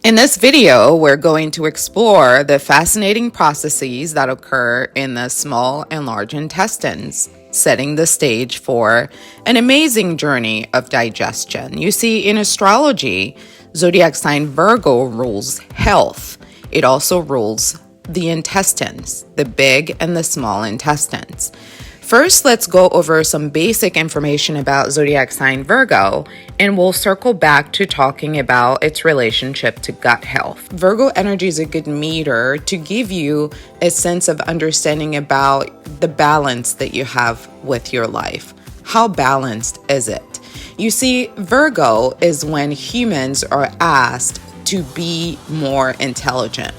In this video, we're going to explore the fascinating processes that occur in the small and large intestines, setting the stage for an amazing journey of digestion. You see, in astrology, zodiac sign Virgo rules health. It also rules the intestines, the big and the small intestines. First, let's go over some basic information about zodiac sign Virgo, and we'll circle back to talking about its relationship to gut health. Virgo energy is a good meter to give you a sense of understanding about the balance that you have with your life. How balanced is it? You see, Virgo is when humans are asked to be more intelligent.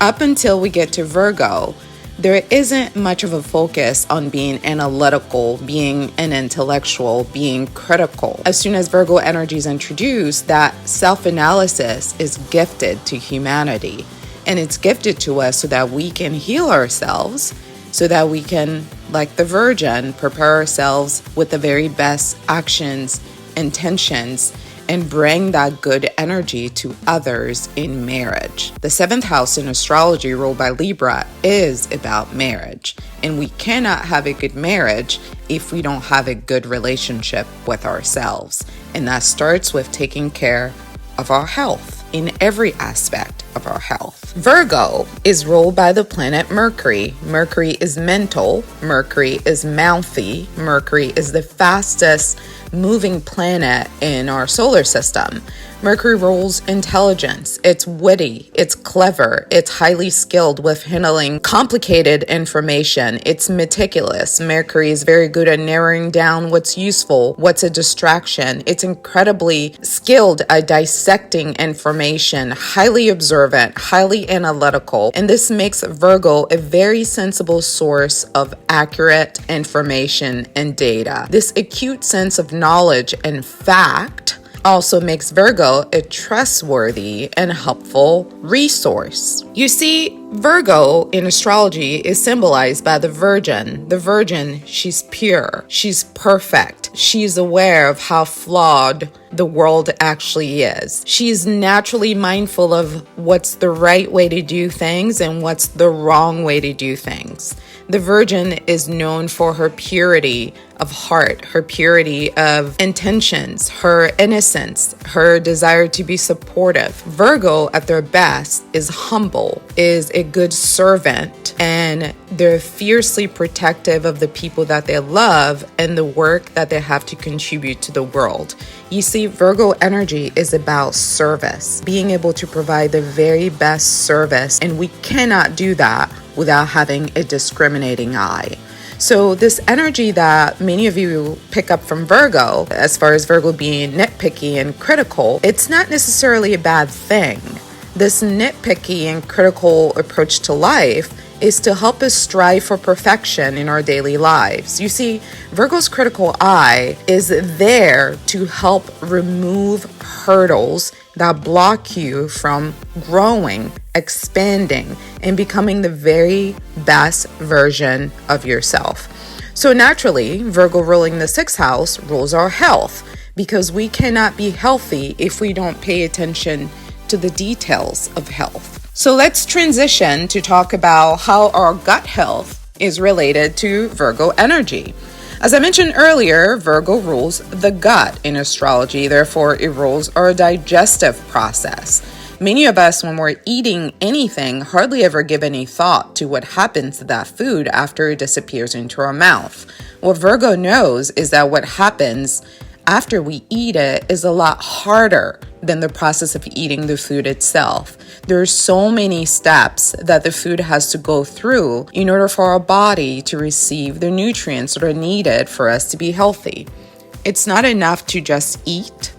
Up until we get to Virgo, there isn't much of a focus on being analytical, being an intellectual, being critical. As soon as Virgo energy is introduced, that self-analysis is gifted to humanity. And it's gifted to us so that we can heal ourselves, so that we can, like the Virgin, prepare ourselves with the very best actions, intentions, and bring that good energy to others in marriage. The 7th house in astrology, ruled by Libra, is about marriage. And we cannot have a good marriage if we don't have a good relationship with ourselves. And that starts with taking care of our health in every aspect of our health. Virgo is ruled by the planet Mercury. Mercury is mental. Mercury is mouthy. Mercury is the fastest moving planet in our solar system. Mercury rules intelligence. It's witty, it's clever, it's highly skilled with handling complicated information. It's meticulous. Mercury is very good at narrowing down what's useful, what's a distraction. It's incredibly skilled at dissecting information, highly observant, highly analytical, and this makes Virgo a very sensible source of accurate information and data. This acute sense of knowledge and fact also makes Virgo a trustworthy and helpful resource. You see, Virgo in astrology is symbolized by the Virgin. The Virgin, she's pure, she's perfect, she's aware of how flawed the world actually is. She's naturally mindful of what's the right way to do things and what's the wrong way to do things. The Virgin is known for her purity of heart, her purity of intentions, her innocence, her desire to be supportive. Virgo at their best is humble, is a good servant, and they're fiercely protective of the people that they love and the work that they have to contribute to the world. You see, Virgo energy is about service, being able to provide the very best service, and we cannot do that without having a discriminating eye. So this energy that many of you pick up from Virgo, as far as Virgo being nitpicky and critical, it's not necessarily a bad thing. This nitpicky and critical approach to life is to help us strive for perfection in our daily lives. You see, Virgo's critical eye is there to help remove hurdles that block you from growing, expanding, and becoming the very best version of yourself. So naturally, Virgo ruling the 6th house rules our health, because we cannot be healthy if we don't pay attention to the details of health. So let's transition to talk about how our gut health is related to Virgo energy. As I mentioned earlier, Virgo rules the gut in astrology, therefore it rules our digestive process. Many of us, when we're eating anything, hardly ever give any thought to what happens to that food after it disappears into our mouth. What Virgo knows is that what happens after we eat it is a lot harder than the process of eating the food itself. There are so many steps that the food has to go through in order for our body to receive the nutrients that are needed for us to be healthy. It's not enough to just eat.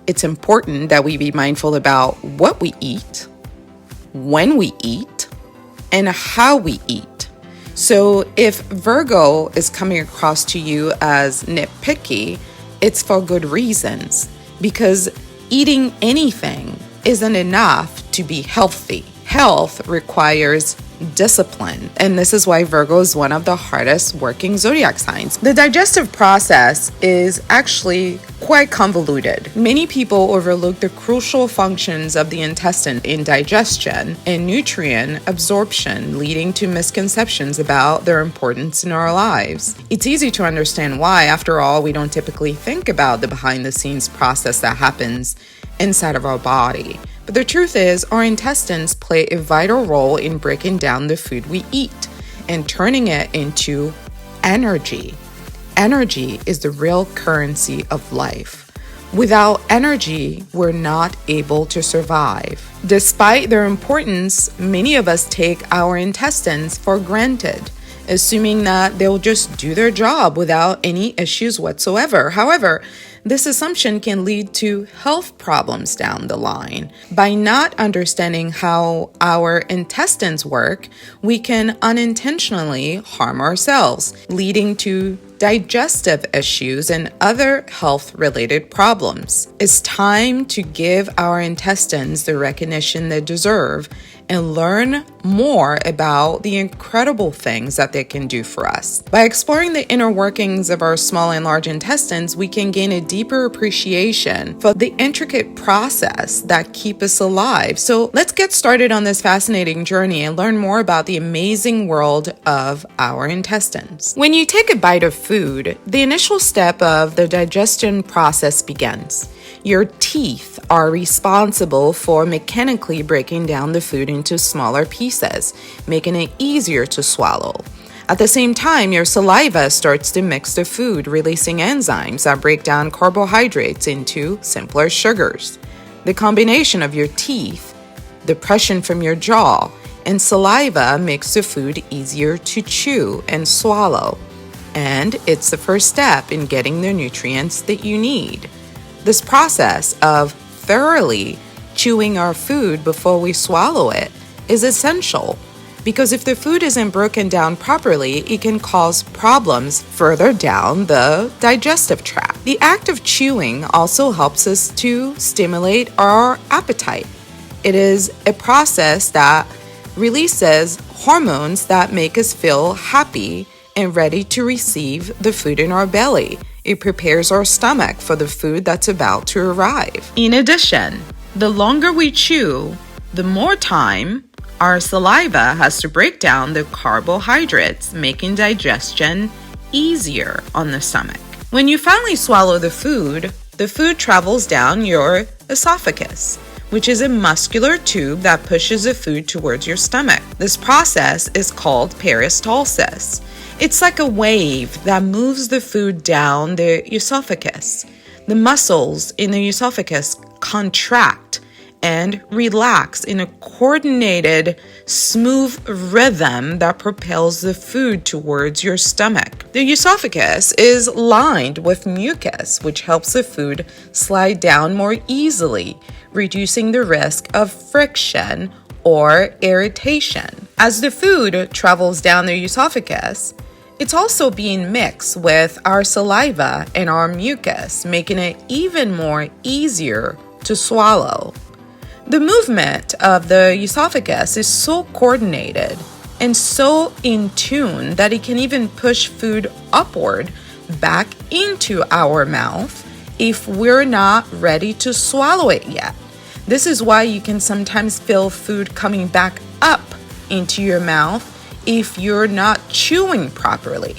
It's important that we be mindful about what we eat, when we eat, and how we eat. So if Virgo is coming across to you as nitpicky, it's for good reasons, because eating anything isn't enough to be healthy. Health requires discipline. And this is why Virgo is one of the hardest working zodiac signs. The digestive process is actually quite convoluted. Many people overlook the crucial functions of the intestine in digestion and nutrient absorption, leading to misconceptions about their importance in our lives. It's easy to understand why. After all, we don't typically think about the behind-the-scenes process that happens inside of our body. But the truth is, our intestines play a vital role in breaking down the food we eat and turning it into energy. Energy is the real currency of life. Without energy, we're not able to survive. Despite their importance, many of us take our intestines for granted, assuming that they'll just do their job without any issues whatsoever. However, this assumption can lead to health problems down the line. By not understanding how our intestines work, we can unintentionally harm ourselves, leading to digestive issues and other health-related problems. It's time to give our intestines the recognition they deserve and learn more about the incredible things that they can do for us. By exploring the inner workings of our small and large intestines, we can gain a deeper appreciation for the intricate process that keep us alive. So let's get started on this fascinating journey and learn more about the amazing world of our intestines. When you take a bite of food, the initial step of the digestion process begins. Your teeth are responsible for mechanically breaking down the food into smaller pieces, making it easier to swallow. At the same time, your saliva starts to mix the food, releasing enzymes that break down carbohydrates into simpler sugars. The combination of your teeth, the pressure from your jaw, and saliva makes the food easier to chew and swallow. And it's the first step in getting the nutrients that you need. This process of thoroughly chewing our food before we swallow it is essential, because if the food isn't broken down properly, it can cause problems further down the digestive tract. The act of chewing also helps us to stimulate our appetite. It is a process that releases hormones that make us feel happy and ready to receive the food in our belly. It prepares our stomach for the food that's about to arrive. In addition, the longer we chew, the more time our saliva has to break down the carbohydrates, making digestion easier on the stomach. When you finally swallow the food travels down your esophagus, which is a muscular tube that pushes the food towards your stomach. This process is called peristalsis. It's like a wave that moves the food down the esophagus. The muscles in the esophagus contract and relax in a coordinated, smooth rhythm that propels the food towards your stomach. The esophagus is lined with mucus, which helps the food slide down more easily, reducing the risk of friction or irritation. As the food travels down the esophagus, it's also being mixed with our saliva and our mucus, making it even more easier to swallow. The movement of the esophagus is so coordinated and so in tune that it can even push food upward back into our mouth if we're not ready to swallow it yet. This is why you can sometimes feel food coming back up into your mouth if you're not chewing properly.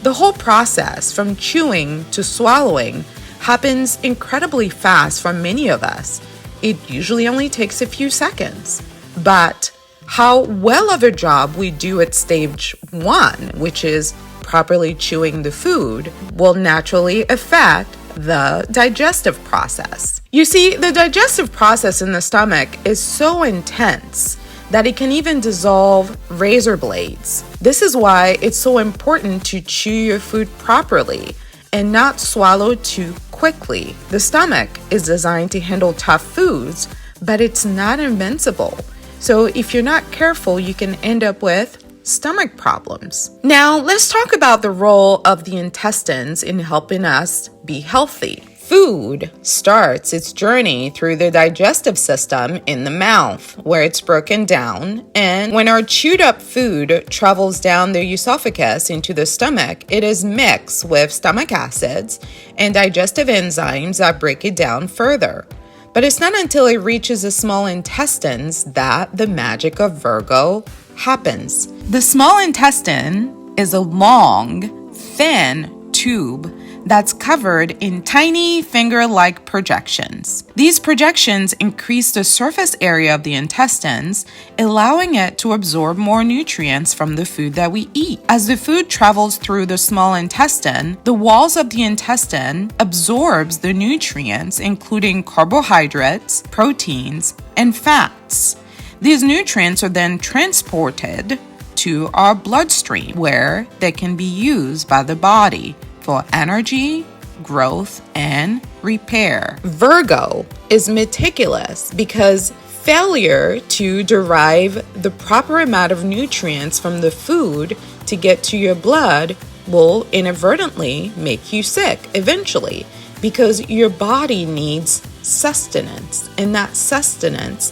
The whole process from chewing to swallowing happens incredibly fast for many of us. It usually only takes a few seconds. But how well of a job we do at stage 1, which is properly chewing the food, will naturally affect the digestive process. You see, the digestive process in the stomach is so intense that it can even dissolve razor blades. This is why it's so important to chew your food properly and not swallow too quickly. The stomach is designed to handle tough foods, but it's not invincible. So if you're not careful, you can end up with stomach problems. Now, let's talk about the role of the intestines in helping us be healthy. Food starts its journey through the digestive system in the mouth, where it's broken down. And when our chewed up food travels down the esophagus into the stomach, it is mixed with stomach acids and digestive enzymes that break it down further. But it's not until it reaches the small intestines that the magic of Virgo happens. The small intestine is a long, thin tube that's covered in tiny finger-like projections. These projections increase the surface area of the intestines, allowing it to absorb more nutrients from the food that we eat. As the food travels through the small intestine, the walls of the intestine absorbs the nutrients, including carbohydrates, proteins, and fats. These nutrients are then transported to our bloodstream, where they can be used by the body for energy, growth, and repair. Virgo is meticulous because failure to derive the proper amount of nutrients from the food to get to your blood will inadvertently make you sick eventually, because your body needs sustenance, and that sustenance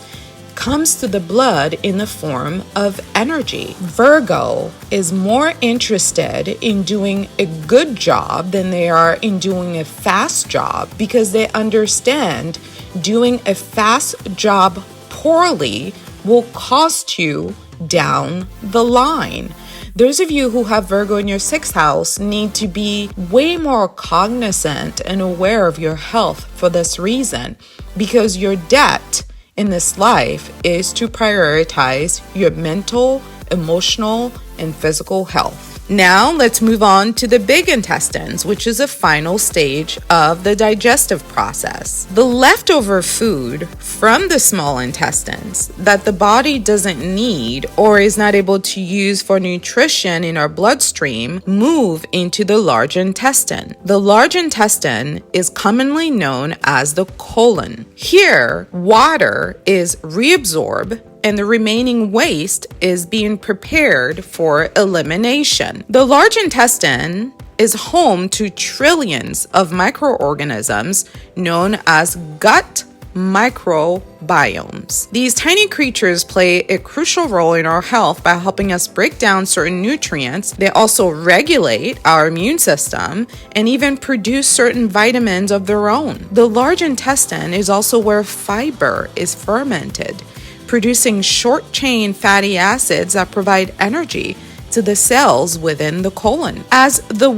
comes to the blood in the form of energy. Virgo is more interested in doing a good job than they are in doing a fast job, because they understand doing a fast job poorly will cost you down the line. Those of you who have Virgo in your 6th house need to be way more cognizant and aware of your health for this reason, because your debt in this life is to prioritize your mental, emotional, and physical health. Now let's move on to the big intestines, which is a final stage of the digestive process. The leftover food from the small intestines that the body doesn't need or is not able to use for nutrition in our bloodstream move into the large intestine. The large intestine is commonly known as the colon. Here, water is reabsorbed and the remaining waste is being prepared for elimination. The large intestine is home to trillions of microorganisms known as gut microbiomes. These tiny creatures play a crucial role in our health by helping us break down certain nutrients. They also regulate our immune system and even produce certain vitamins of their own. The large intestine is also where fiber is fermented, producing short-chain fatty acids that provide energy to the cells within the colon. As the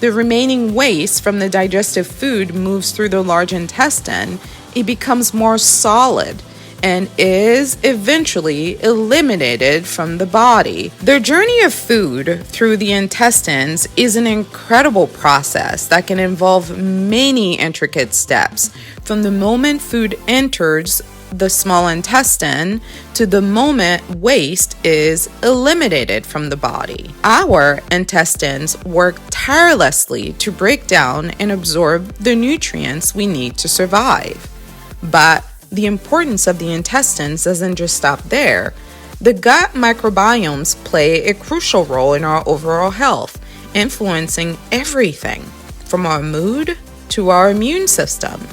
remaining waste from the digestive food moves through the large intestine, it becomes more solid and is eventually eliminated from the body. The journey of food through the intestines is an incredible process that can involve many intricate steps, from the moment food enters the small intestine to the moment waste is eliminated from the body. Our intestines work tirelessly to break down and absorb the nutrients we need to survive. But the importance of the intestines doesn't just stop there. The gut microbiomes play a crucial role in our overall health, influencing everything from our mood to our immune system.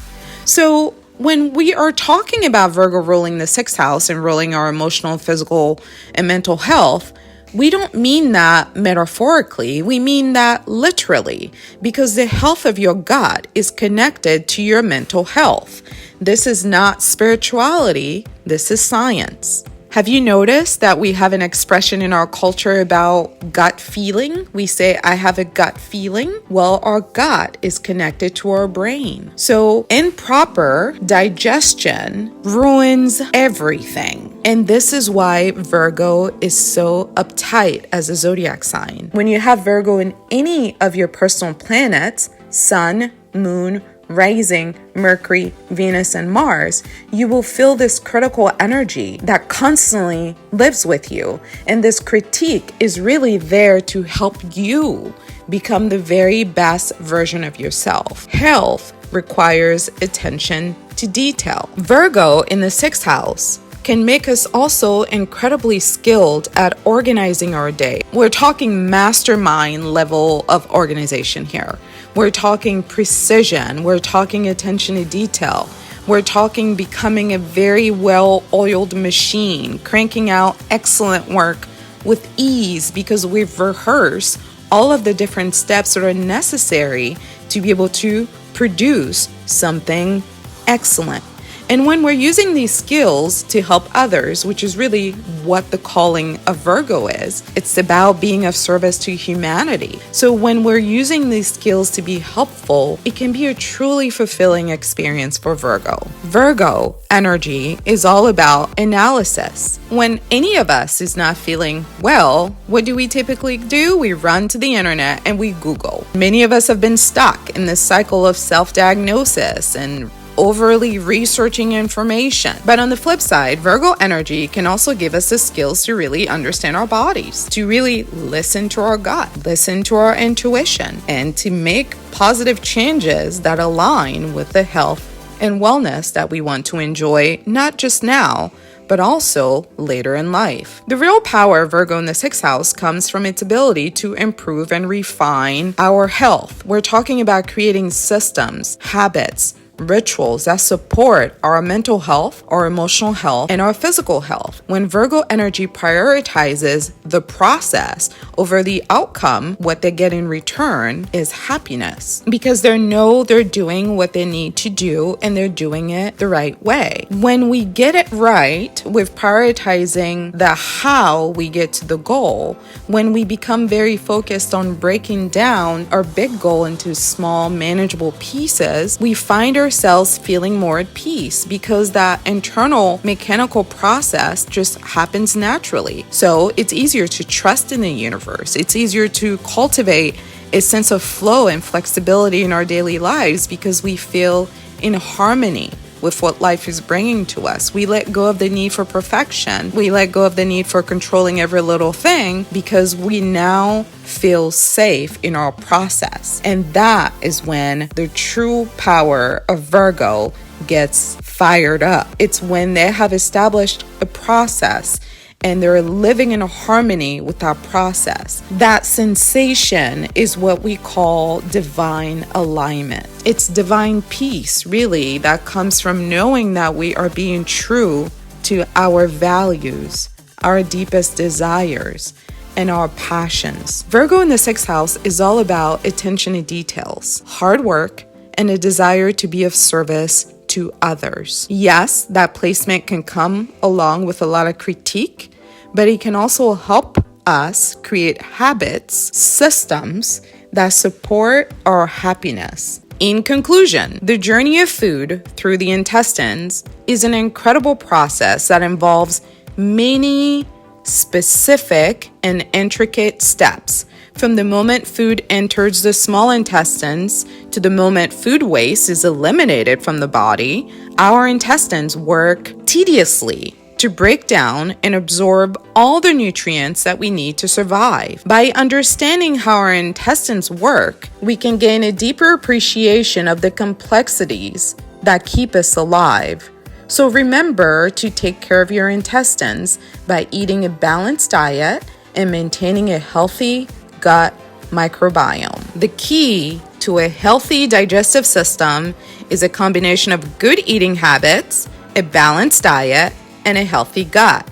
So when we are talking about Virgo ruling the 6th house and ruling our emotional, physical, and mental health, we don't mean that metaphorically, we mean that literally, because the health of your gut is connected to your mental health. This is not spirituality, this is science. Have you noticed that we have an expression in our culture about gut feeling? We say, I have a gut feeling. Well, our gut is connected to our brain. So improper digestion ruins everything. And this is why Virgo is so uptight as a zodiac sign. When you have Virgo in any of your personal planets, Sun, Moon, Rising, Mercury, Venus, and Mars, you will feel this critical energy that constantly lives with you. And this critique is really there to help you become the very best version of yourself. Health requires attention to detail. Virgo in the 6th house can make us also incredibly skilled at organizing our day. We're talking mastermind level of organization here. We're talking precision. We're talking attention to detail. We're talking becoming a very well-oiled machine, cranking out excellent work with ease because we've rehearsed all of the different steps that are necessary to be able to produce something excellent. And when we're using these skills to help others, which is really what the calling of Virgo is, it's about being of service to humanity. So when we're using these skills to be helpful, it can be a truly fulfilling experience for Virgo. Virgo energy is all about analysis. When any of us is not feeling well, what do we typically do? We run to the internet and we Google. Many of us have been stuck in this cycle of self-diagnosis and overly researching information. But on the flip side, Virgo energy can also give us the skills to really understand our bodies, to really listen to our gut, listen to our intuition, and to make positive changes that align with the health and wellness that we want to enjoy, not just now, but also later in life. The real power of Virgo in the 6th house comes from its ability to improve and refine our health. We're talking about creating systems, habits, rituals that support our mental health, our emotional health, and our physical health. When Virgo energy prioritizes the process over the outcome, what they get in return is happiness because they know they're doing what they need to do and they're doing it the right way. When we get it right with prioritizing the how we get to the goal, when we become very focused on breaking down our big goal into small, manageable pieces, we find ourselves feeling more at peace because that internal mechanical process just happens naturally. So it's easier to trust in the universe. It's easier to cultivate a sense of flow and flexibility in our daily lives because we feel in harmony with what life is bringing to us. We let go of the need for perfection. We let go of the need for controlling every little thing because we now feel safe in our process. And that is when the true power of Virgo gets fired up. It's when they have established a process and they're living in harmony with that process. That sensation is what we call divine alignment. It's divine peace, really, that comes from knowing that we are being true to our values, our deepest desires, and our passions. Virgo in the 6th house is all about attention to details, hard work, and a desire to be of service to others. Yes, that placement can come along with a lot of critique, but it can also help us create habits, systems that support our happiness. In conclusion, the journey of food through the intestines is an incredible process that involves many specific and intricate steps. From the moment food enters the small intestines to the moment food waste is eliminated from the body, our intestines work tediously to break down and absorb all the nutrients that we need to survive. By understanding how our intestines work, we can gain a deeper appreciation of the complexities that keep us alive. So remember to take care of your intestines by eating a balanced diet and maintaining a healthy gut microbiome. The key to a healthy digestive system is a combination of good eating habits, a balanced diet, and a healthy gut.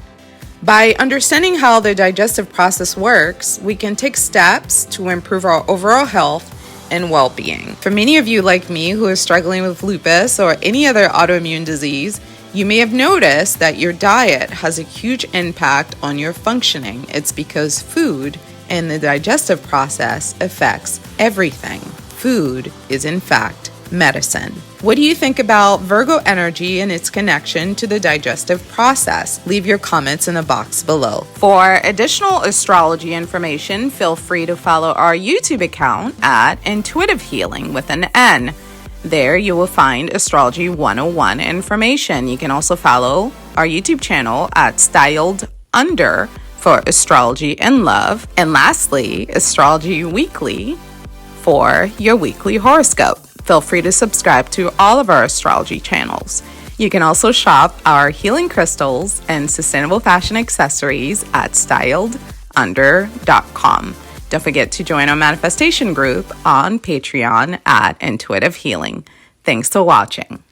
By understanding how the digestive process works, we can take steps to improve our overall health and well-being. For many of you like me who are struggling with lupus or any other autoimmune disease, you may have noticed that your diet has a huge impact on your functioning. It's because food and the digestive process affects everything. Food is, in fact, medicine. What do you think about Virgo energy and its connection to the digestive process? Leave your comments in the box below. For additional astrology information, feel free to follow our YouTube account at Intuitive Healing with an N. There you will find Astrology 101 information. You can also follow our YouTube channel at Styled Under for astrology and love. And lastly, Astrology Weekly for your weekly horoscope. Feel free to subscribe to all of our astrology channels. You can also shop our healing crystals and sustainable fashion accessories at styledunder.com. Don't forget to join our manifestation group on Patreon at Intuitive Healing. Thanks for watching.